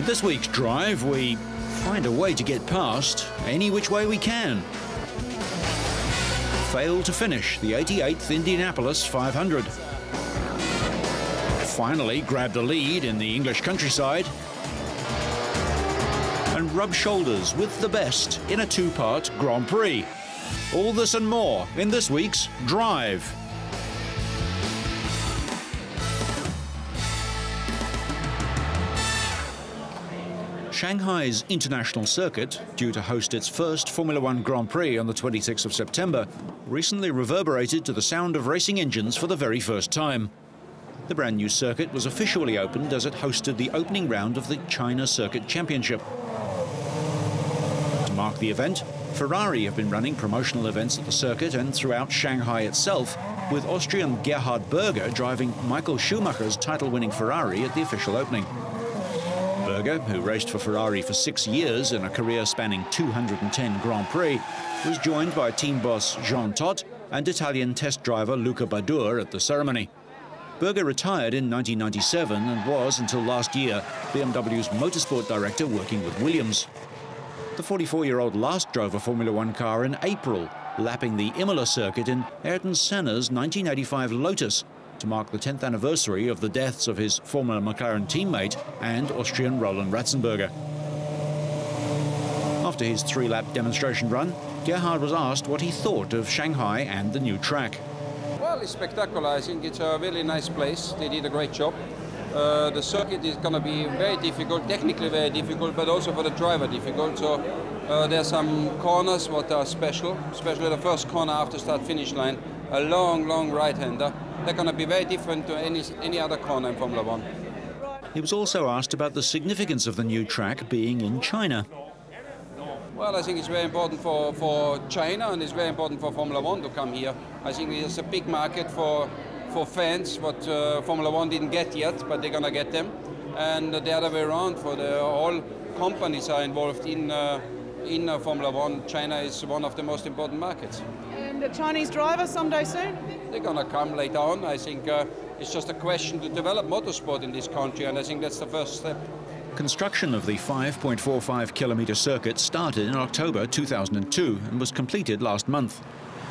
This week's drive, we find a way to get past any which way we can. Failed to finish the 88th Indianapolis 500. Finally grabbed a lead in the English countryside and rubbed shoulders with the best in a two-part Grand Prix. All this and more in this week's Drive. Shanghai's international circuit, due to host its first Formula One Grand Prix on the 26th of September, recently reverberated to the sound of racing engines for the very first time. The brand new circuit was officially opened as it hosted the opening round of the China Circuit Championship. To mark the event, Ferrari have been running promotional events at the circuit and throughout Shanghai itself, with Austrian Gerhard Berger driving Michael Schumacher's title-winning Ferrari at the official opening. Berger, who raced for Ferrari for 6 years in a career spanning 210 Grand Prix, was joined by team boss Jean Todt and Italian test driver Luca Badour at the ceremony. Berger retired in 1997 and was, until last year, BMW's motorsport director working with Williams. The 44-year-old last drove a Formula One car in April, lapping the Imola circuit in Ayrton Senna's 1985 Lotus, to mark the 10th anniversary of the deaths of his former McLaren teammate and Austrian Roland Ratzenberger. After his 3-lap demonstration run, Gerhard was asked what he thought of Shanghai and the new track. Well, it's spectacular. I think it's a really nice place. They did a great job. The circuit is going to be very difficult, technically very difficult, but also for the driver difficult. So there are some corners what are special, especially the first corner after start-finish line, a long right-hander. They're going to be very different to any other corner in Formula One. He was also asked about the significance of the new track being in China. Well, I think it's very important for China, and it's very important for Formula One to come here. I think it's a big market for fans, what Formula One didn't get yet, but they're going to get them. And the other way around, for all companies are involved in Formula One. China is one of the most important markets. And a Chinese driver someday soon? They're going to come later on. I think it's just a question to develop motorsport in this country, and I think that's the first step. Construction of the 5.45-kilometre circuit started in October 2002 and was completed last month.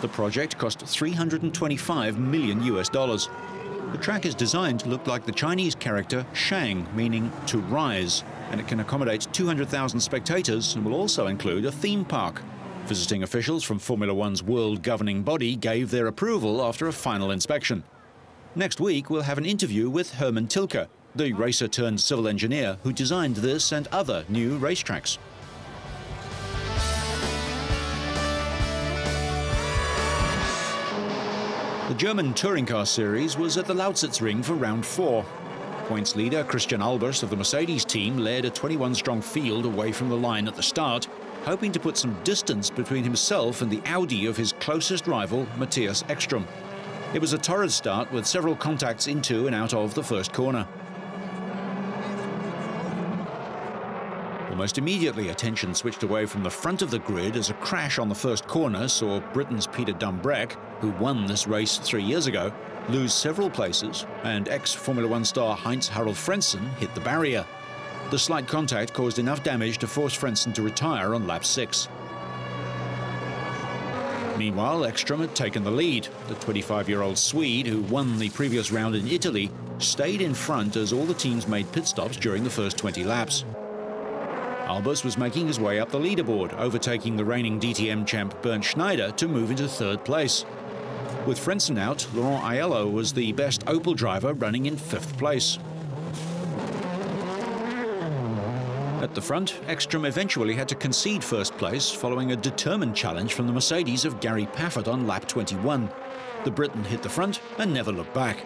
The project cost $325 million. The track is designed to look like the Chinese character Shang, meaning to rise, and it can accommodate 200,000 spectators and will also include a theme park. Visiting officials from Formula One's world governing body gave their approval after a final inspection. Next week, we'll have an interview with Hermann Tilke, the racer-turned-civil engineer who designed this and other new racetracks. The German touring car series was at the Lausitzring for round 4. Points leader Christian Albers of the Mercedes team led a 21-strong field away from the line at the start, hoping to put some distance between himself and the Audi of his closest rival, Matthias Ekstrom. It was a torrid start with several contacts into and out of the first corner. Almost immediately, attention switched away from the front of the grid as a crash on the first corner saw Britain's Peter Dumbreck, who won this race 3 years ago, lose several places, and ex-Formula One star Heinz-Harald Frentzen hit the barrier. The slight contact caused enough damage to force Frentzen to retire on lap 6. Meanwhile, Ekstrom had taken the lead. The 25-year-old Swede, who won the previous round in Italy, stayed in front as all the teams made pit stops during the first 20 laps. Albers was making his way up the leaderboard, overtaking the reigning DTM champ Bernd Schneider to move into 3rd place. With Frentzen out, Laurent Aiello was the best Opel driver, running in 5th place. At the front, Ekstrom eventually had to concede 1st place following a determined challenge from the Mercedes of Gary Paffett on lap 21. The Briton hit the front and never looked back.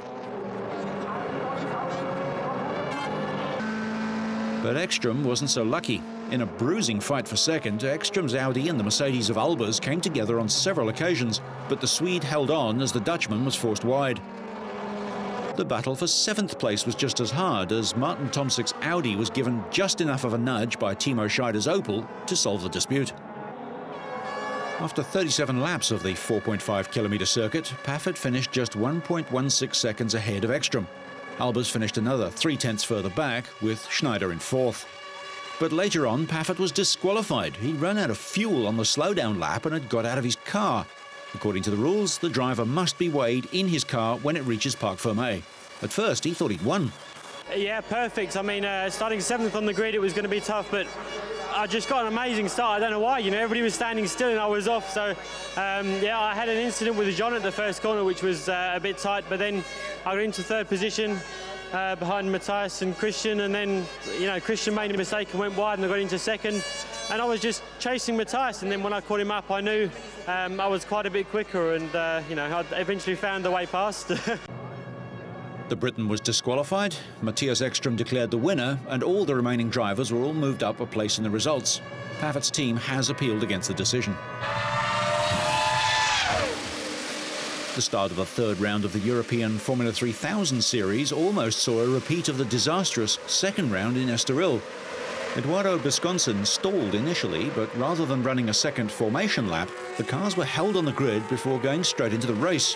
But Ekstrom wasn't so lucky. In a bruising fight for second, Ekstrom's Audi and the Mercedes of Albers came together on several occasions, but the Swede held on as the Dutchman was forced wide. The battle for 7th place was just as hard, as Martin Tomsik's Audi was given just enough of a nudge by Timo Scheider's Opel to solve the dispute. After 37 laps of the 4.5-kilometre circuit, Paffett finished just 1.16 seconds ahead of Ekstrom. Albers finished another 0.3 further back, with Schneider in 4th. But later on, Paffett was disqualified. He'd run out of fuel on the slowdown lap and had got out of his car. According to the rules, the driver must be weighed in his car when it reaches Berger Formar. At first, he thought he'd won. Yeah, perfect. I mean, starting 7th on the grid, it was going to be tough, but I just got an amazing start. I don't know why, you know, everybody was standing still and I was off. So, yeah, I had an incident with John at the first corner, which was a bit tight, but then I got into 3rd position behind Matthias and Christian, and then, you know, Christian made a mistake and went wide and I got into 2nd. And I was just chasing Matthias, and then when I caught him up, I knew I was quite a bit quicker, and, you know, I eventually found the way past. The Briton was disqualified, Matthias Ekström declared the winner, and all the remaining drivers were all moved up a place in the results. Paffett's team has appealed against the decision. The start of the 3rd round of the European Formula 3000 series almost saw a repeat of the disastrous 2nd round in Estoril. Eduardo Bisconsin stalled initially, but rather than running a 2nd formation lap, the cars were held on the grid before going straight into the race.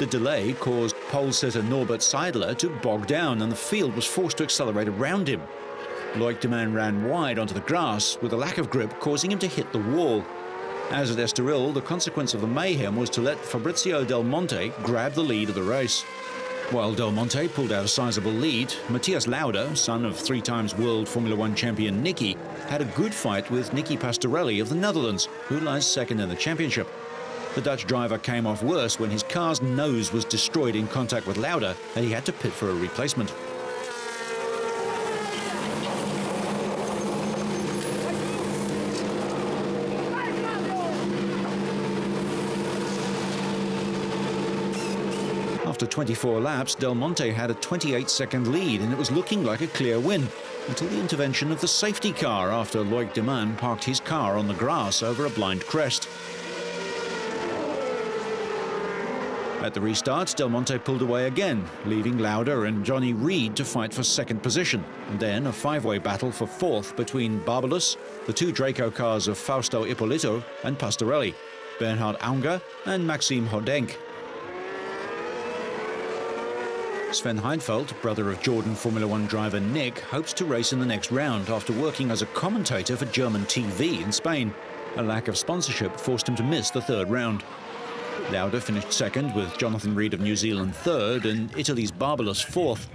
The delay caused pole sitter Norbert Seidler to bog down, and the field was forced to accelerate around him. Loic de Man ran wide onto the grass, with a lack of grip causing him to hit the wall. As at Estoril, the consequence of the mayhem was to let Fabrizio Del Monte grab the lead of the race. While Del Monte pulled out a sizable lead, Matthias Lauda, son of 3-time world Formula 1 champion Nicky, had a good fight with Nicky Pastorelli of the Netherlands, who lies 2nd in the championship. The Dutch driver came off worse when his car's nose was destroyed in contact with Lauda and he had to pit for a replacement. After 24 laps, Del Monte had a 28-second lead, and it was looking like a clear win, until the intervention of the safety car after Loic de Man parked his car on the grass over a blind crest. At the restart, Del Monte pulled away again, leaving Lauda and Johnny Reed to fight for 2nd position, and then a 5-way battle for 4th between Barbalus, the 2 Draco cars of Fausto Ippolito and Pastorelli, Bernhard Aunger and Maxime Hodenk. Sven Heinfeldt, brother of Jordan Formula 1 driver Nick, hopes to race in the next round after working as a commentator for German TV in Spain. A lack of sponsorship forced him to miss the 3rd round. Lauda finished 2nd with Jonathan Reed of New Zealand 3rd and Italy's Barbalus 4th.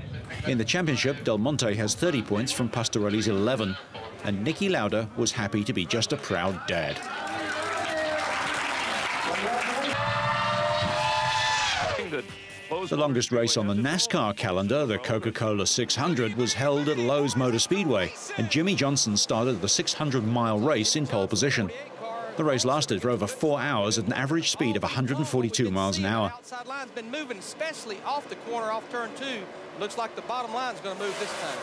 In the championship, Del Monte has 30 points from Pastorelli's 11, and Niki Lauda was happy to be just a proud dad. The longest race on the NASCAR calendar, the Coca-Cola 600, was held at Lowe's Motor Speedway, and Jimmy Johnson started the 600-mile race in pole position. The race lasted for over 4 hours at an average speed of 142 miles an hour. Outside line's been moving, especially off the corner, off turn 2. Looks like the bottom line's going to move this time.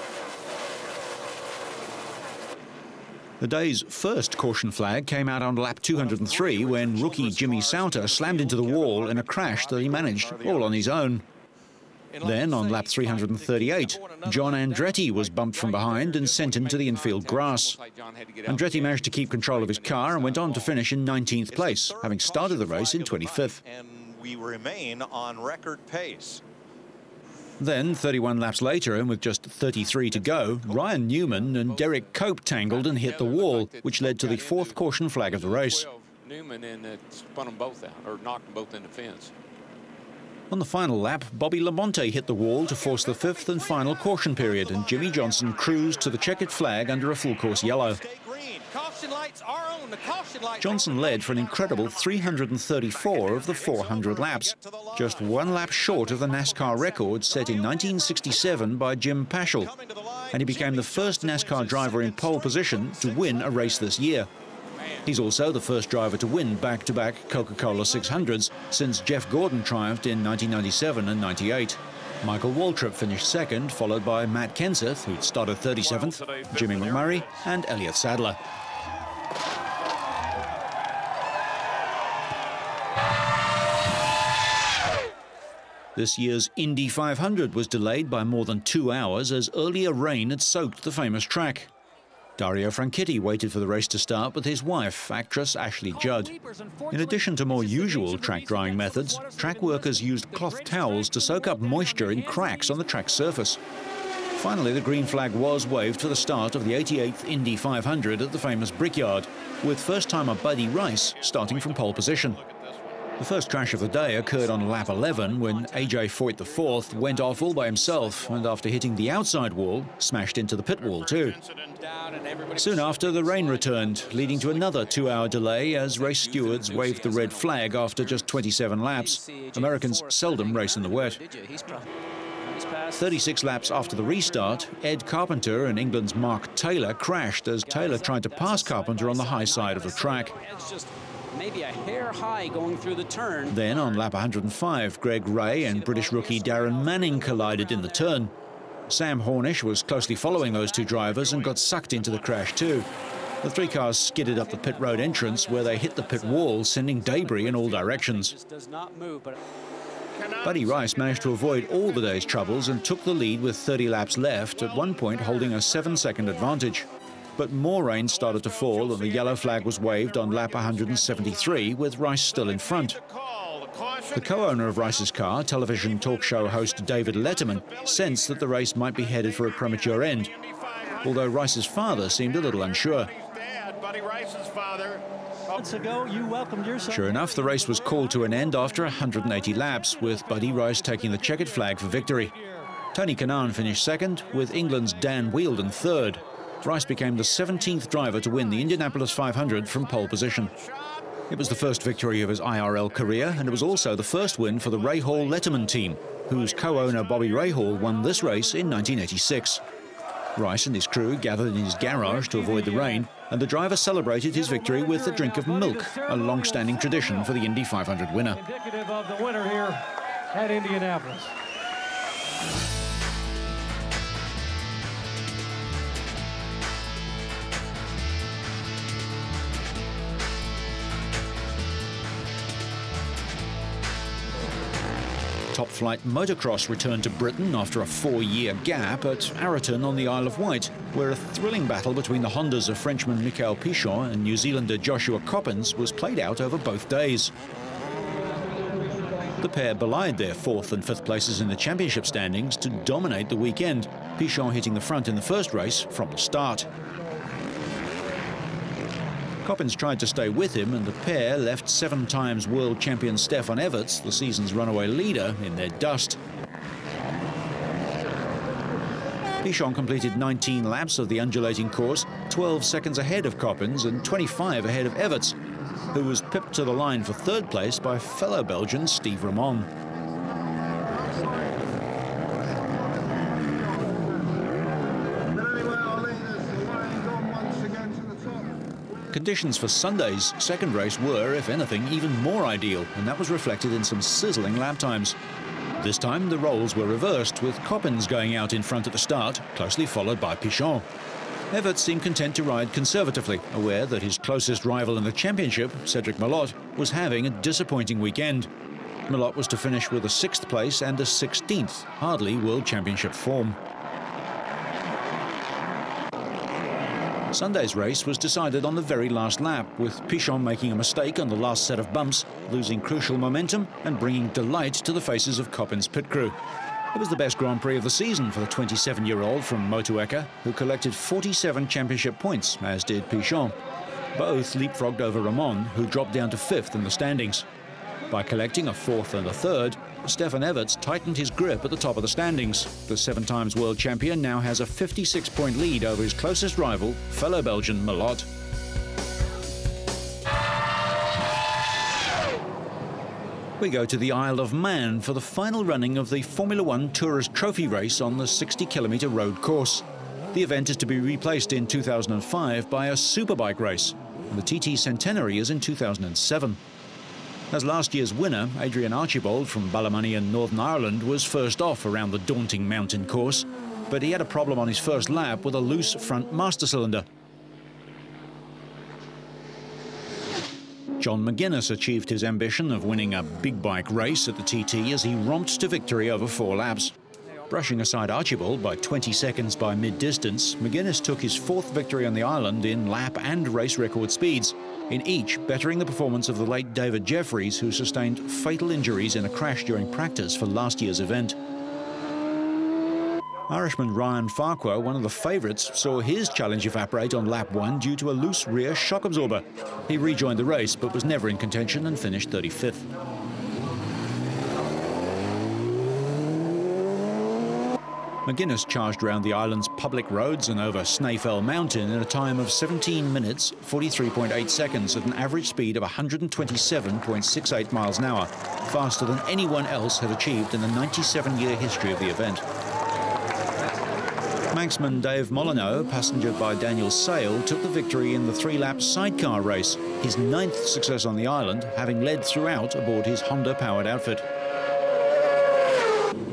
The day's first caution flag came out on lap 203 when rookie Jimmy Sauter slammed into the wall in a crash that he managed all on his own. Then, on lap 338, John Andretti was bumped from behind and sent into the infield grass. Andretti managed to keep control of his car and went on to finish in 19th place, having started the race in 25th. And we remain on record pace. Then, 31 laps later, and with just 33 to go, Ryan Newman and Derek Cope tangled and hit the wall, which led to the 4th caution flag of the race. Newman and spun them both out, or knocked them both in the fence. On the final lap, Bobby Lamonte hit the wall to force the 5th and final caution period, and Jimmy Johnson cruised to the checkered flag under a full course yellow. Johnson led for an incredible 334 of the 400 laps, just 1 lap short of the NASCAR record set in 1967 by Jim Paschal, and he became the first NASCAR driver in pole position to win a race this year. He's also the first driver to win back-to-back Coca-Cola 600s since Jeff Gordon triumphed in 1997 and 98. Michael Waltrip finished 2nd, followed by Matt Kenseth, who'd started 37th, Jimmy McMurray and Elliott Sadler. This year's Indy 500 was delayed by more than 2 hours as earlier rain had soaked the famous track. Dario Franchitti waited for the race to start with his wife, actress Ashley Judd. In addition to more usual track drying methods, track workers used cloth towels to soak up moisture in cracks on the track surface. Finally, the green flag was waved for the start of the 88th Indy 500 at the famous Brickyard, with first-timer Buddy Rice starting from pole position. The first crash of the day occurred on lap 11 when A.J. Foyt IV went off all by himself and after hitting the outside wall, smashed into the pit wall too. Soon after, the rain returned, leading to another 2-hour delay as race stewards waved the red flag after just 27 laps. Americans seldom race in the wet. 36 laps after the restart, Ed Carpenter and England's Mark Taylor crashed as Taylor tried to pass Carpenter on the high side of the track. Maybe a hair high going through the turn. Then on lap 105, Greg Ray and British rookie Darren Manning collided in the turn. Sam Hornish was closely following those two drivers and got sucked into the crash too. The three cars skidded up the pit road entrance where they hit the pit wall, sending debris in all directions. Buddy Rice managed to avoid all the day's troubles and took the lead with 30 laps left, at one point holding a 7-second advantage. But more rain started to fall and the yellow flag was waved on lap 173 with Rice still in front. The co-owner of Rice's car, television talk show host David Letterman, sensed that the race might be headed for a premature end, although Rice's father seemed a little unsure. Sure enough, the race was called to an end after 180 laps, with Buddy Rice taking the checkered flag for victory. Tony Kanaan finished second, with England's Dan Wheeldon third. Rice became the 17th driver to win the Indianapolis 500 from pole position. It was the first victory of his IRL career, and it was also the first win for the Rahal Letterman team, whose co-owner Bobby Rahal won this race in 1986. Rice and his crew gathered in his garage to avoid the rain, and the driver celebrated his victory with a drink of milk, a long-standing tradition for the Indy 500 winner. Indicative of the winner here at Indianapolis. Top-flight motocross returned to Britain after a 4-year gap at Araton on the Isle of Wight, where a thrilling battle between the Hondas of Frenchman Michael Pichon and New Zealander Joshua Coppens was played out over both days. The pair belied their 4th and 5th places in the championship standings to dominate the weekend, Pichon hitting the front in the first race from the start. Coppens tried to stay with him, and the pair left 7-time world champion Stefan Everts, the season's runaway leader, in their dust. Pichon completed 19 laps of the undulating course, 12 seconds ahead of Coppens and 25 ahead of Everts, who was pipped to the line for 3rd place by fellow Belgian Steve Ramon. Conditions for Sunday's second race were, if anything, even more ideal, and that was reflected in some sizzling lap times. This time, the roles were reversed, with Coppens going out in front at the start, closely followed by Pichon. Everts seemed content to ride conservatively, aware that his closest rival in the championship, Cedric Malot, was having a disappointing weekend. Malot was to finish with a 6th place and a 16th, hardly World Championship form. Sunday's race was decided on the very last lap, with Pichon making a mistake on the last set of bumps, losing crucial momentum and bringing delight to the faces of Coppens' pit crew. It was the best Grand Prix of the season for the 27-year-old from Motueka, who collected 47 championship points, as did Pichon. Both leapfrogged over Ramon, who dropped down to 5th in the standings. By collecting a 4th and a 3rd, Stefan Everts tightened his grip at the top of the standings. The 7-time world champion now has a 56-point lead over his closest rival, fellow Belgian Malot. We go to the Isle of Man for the final running of the Formula One Tourist Trophy race on the 60-kilometre road course. The event is to be replaced in 2005 by a superbike race, and the TT Centenary is in 2007. As last year's winner, Adrian Archibald from Ballymoney in Northern Ireland was first off around the daunting mountain course, but he had a problem on his first lap with a loose front master cylinder. John McGuinness achieved his ambition of winning a big bike race at the TT as he romped to victory over 4 laps. Brushing aside Archibald by 20 seconds by mid-distance, McGuinness took his 4th victory on the island in lap and race record speeds, in each bettering the performance of the late David Jeffries, who sustained fatal injuries in a crash during practice for last year's event. Irishman Ryan Farquhar, one of the favourites, saw his challenge evaporate on lap 1 due to a loose rear shock absorber. He rejoined the race but was never in contention and finished 35th. McGuinness charged around the island's public roads and over Snaefell Mountain in a time of 17 minutes, 43.8 seconds at an average speed of 127.68 miles an hour, faster than anyone else had achieved in the 97-year history of the event. Manxman Dave Molyneux, passengered by Daniel Sale, took the victory in the 3-lap sidecar race, his 9th success on the island, having led throughout aboard his Honda-powered outfit.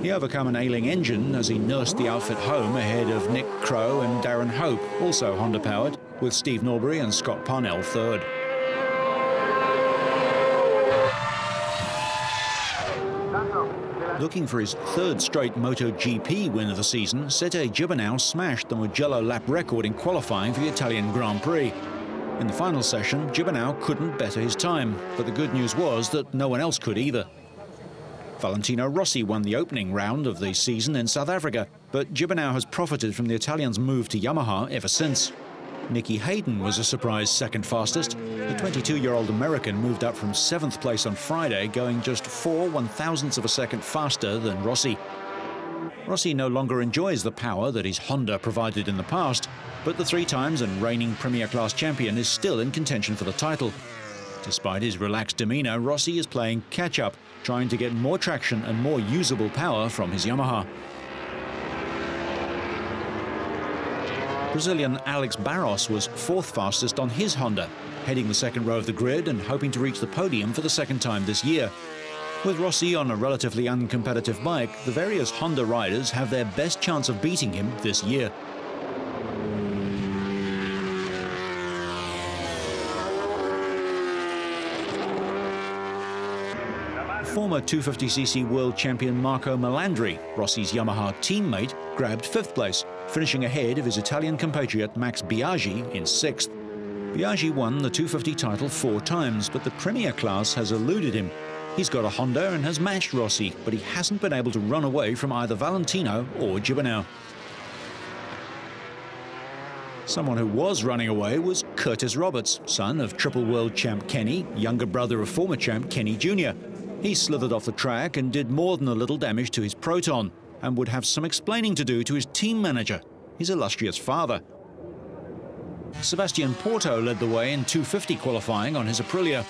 He overcame an ailing engine as he nursed the outfit home ahead of Nick Crowe and Darren Hope, also Honda-powered, with Steve Norbury and Scott Parnell third. Looking for his 3rd straight MotoGP win of the season, Sete Gibernau smashed the Mugello lap record in qualifying for the Italian Grand Prix. In the final session, Gibernau couldn't better his time, but the good news was that no one else could either. Valentino Rossi won the opening round of the season in South Africa, but Gibernau has profited from the Italian's move to Yamaha ever since. Nicky Hayden was a surprise 2nd fastest. The 22-year-old American moved up from 7th place on Friday, going just 4 1/1000ths of a second faster than Rossi. Rossi no longer enjoys the power that his Honda provided in the past, but the 3 times and reigning Premier Class champion is still in contention for the title. Despite his relaxed demeanour, Rossi is playing catch-up, trying to get more traction and more usable power from his Yamaha. Brazilian Alex Barros was 4th fastest on his Honda, heading the 2nd row of the grid and hoping to reach the podium for the 2nd time this year. With Rossi on a relatively uncompetitive bike, the various Honda riders have their best chance of beating him this year. Former 250cc world champion Marco Melandri, Rossi's Yamaha teammate, grabbed 5th place, finishing ahead of his Italian compatriot Max Biaggi in 6th. Biaggi won the 250 title 4 times, but the Premier Class has eluded him. He's got a Honda and has matched Rossi, but he hasn't been able to run away from either Valentino or Gibernau. Someone who was running away was Curtis Roberts, son of triple world champ Kenny, younger brother of former champ Kenny Jr. He slithered off the track and did more than a little damage to his Proton, and would have some explaining to do to his team manager, his illustrious father. Sebastian Porto led the way in 250 qualifying on his Aprilia.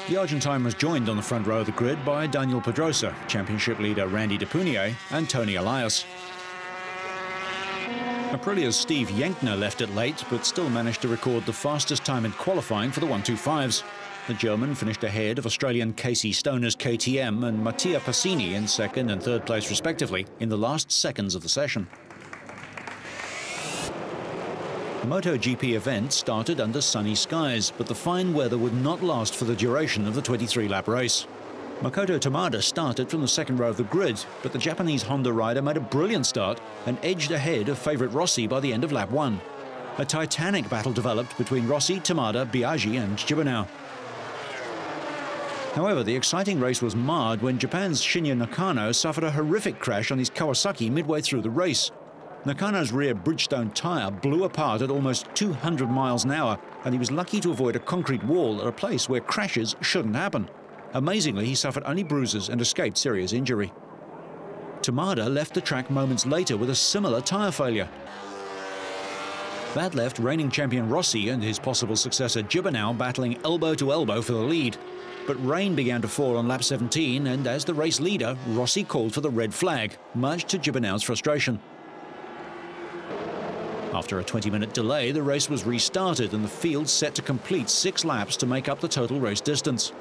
The Argentine was joined on the front row of the grid by Daniel Pedrosa, championship leader Randy DePunier, and Tony Elias. Aprilia's Steve Yenkner left it late, but still managed to record the fastest time in qualifying for the 125s. The German finished ahead of Australian Casey Stoner's KTM and Mattia Passini in 2nd and 3rd place respectively in the last seconds of the session. The MotoGP event started under sunny skies, but the fine weather would not last for the duration of the 23-lap race. Makoto Tamada started from the 2nd row of the grid, but the Japanese Honda rider made a brilliant start and edged ahead of favourite Rossi by the end of lap 1. A titanic battle developed between Rossi, Tamada, Biaggi and Gibernau. However, the exciting race was marred when Japan's Shinya Nakano suffered a horrific crash on his Kawasaki midway through the race. Nakano's rear Bridgestone tyre blew apart at almost 200 miles an hour, and he was lucky to avoid a concrete wall at a place where crashes shouldn't happen. Amazingly, he suffered only bruises and escaped serious injury. Tamada left the track moments later with a similar tyre failure. That left reigning champion Rossi and his possible successor Gibernau battling elbow to elbow for the lead. But rain began to fall on lap 17, and as the race leader, Rossi called for the red flag, much to Gibernau's frustration. After a 20-minute delay, the race was restarted and the field set to complete 6 laps to make up the total race distance.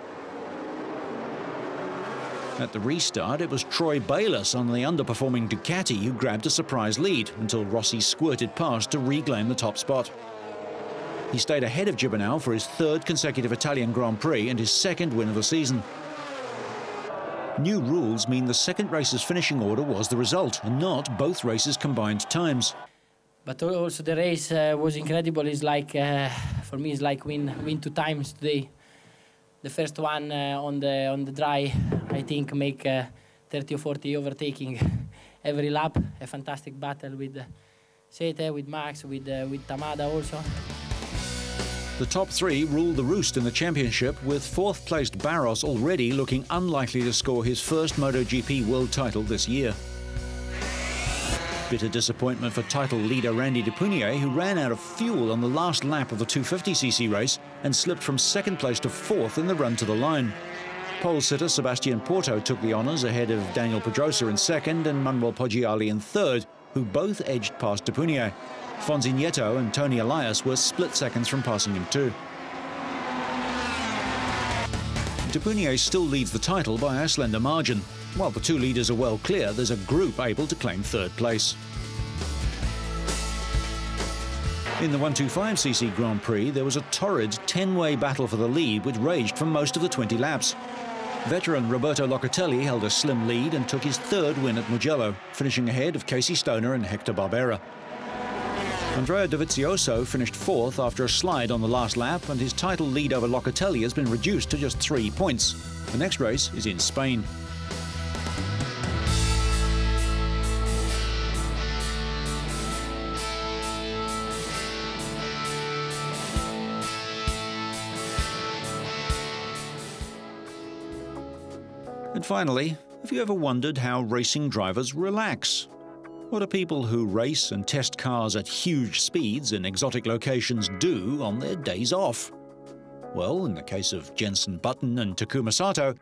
At the restart, it was Troy Bayliss on the underperforming Ducati who grabbed a surprise lead until Rossi squirted past to reclaim the top spot. He stayed ahead of Gibernau for his 3rd consecutive Italian Grand Prix and his 2nd win of the season. New rules mean the 2nd race's finishing order was the result, and not both races' combined times. But also the race was incredible. It's like, for me, it's like win 2 times today. The first one on the dry, I think, make 30 or 40 overtaking, every lap. A fantastic battle with Sete, with Max, with Tamada also. The top three ruled the roost in the championship, with fourth-placed Barros already looking unlikely to score his first MotoGP world title this year. Bitter disappointment for title leader Randy de Punier, who ran out of fuel on the last lap of the 250cc race and slipped from second place to fourth in the run to the line. Pole sitter Sebastian Porto took the honours ahead of Daniel Pedrosa in second and Manuel Poggiali in third, who both edged past de Punier. Fonzi Nieto and Tony Elias were split seconds from passing him too. De Punier still leads the title by a slender margin. While the two leaders are well clear, there's a group able to claim third place. In the 125cc Grand Prix, there was a torrid 10-way battle for the lead, which raged for most of the 20 laps. Veteran Roberto Locatelli held a slim lead and took his third win at Mugello, finishing ahead of Casey Stoner and Hector Barbera. Andrea Dovizioso finished fourth after a slide on the last lap, and his title lead over Locatelli has been reduced to just 3 points. The next race is in Spain. And finally, have you ever wondered how racing drivers relax? What do people who race and test cars at huge speeds in exotic locations do on their days off? Well, in the case of Jenson Button and Takuma Sato,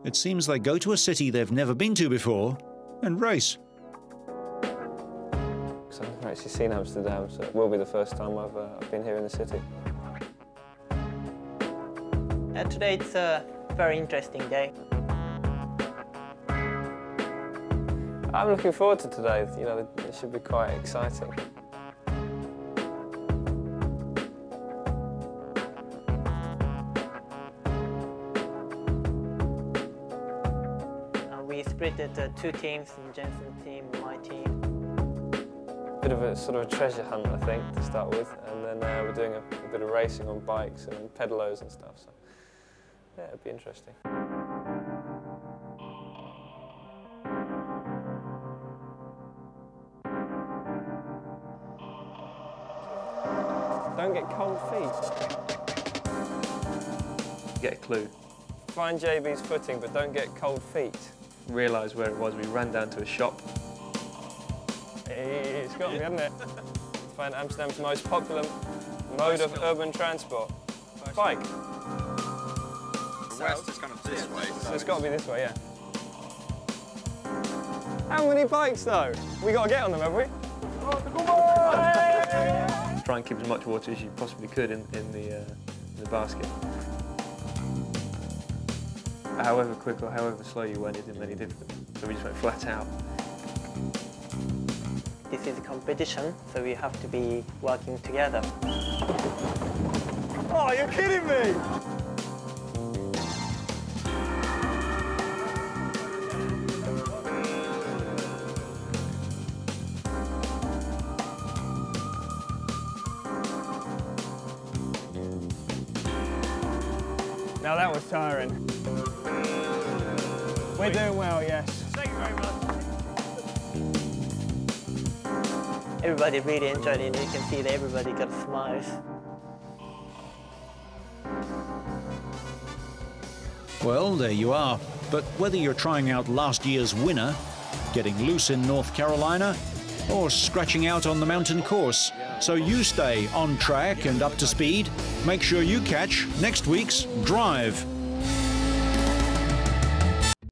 it seems they go to a city they've never been to before and race. I've never actually seen Amsterdam, so it will be the first time I've been here in the city. Today it's a very interesting day. I'm looking forward to today. You know, it should be quite exciting. We split it two teams, the Jenson team, my team. Bit of a sort of a treasure hunt, I think, to start with, and then we're doing a bit of racing on bikes and pedalos and stuff. So yeah, it'd be interesting. Don't get cold feet. Get a clue. Find JB's footing, but don't get cold feet. Realise where it was. We ran down to a shop. It's got me, hasn't it? Find Amsterdam's most popular mode of urban transport. Bike. The west is kind of this way. So it's got to be this way, yeah. How many bikes, though? We got to get on them, have we? Try and keep as much water as you possibly could in the basket. However quick or however slow you went, it didn't make any difference. So we just went flat out. This is a competition, so we have to be working together. Oh, you're kidding me! Now that was tiring. We're doing well, yes. Thank you very much. Everybody really enjoyed it, and you can see that everybody got smiles. Well, there you are. But whether you're trying out last year's winner, getting loose in North Carolina, or scratching out on the mountain course, so you stay on track and up to speed, make sure you catch next week's Drive.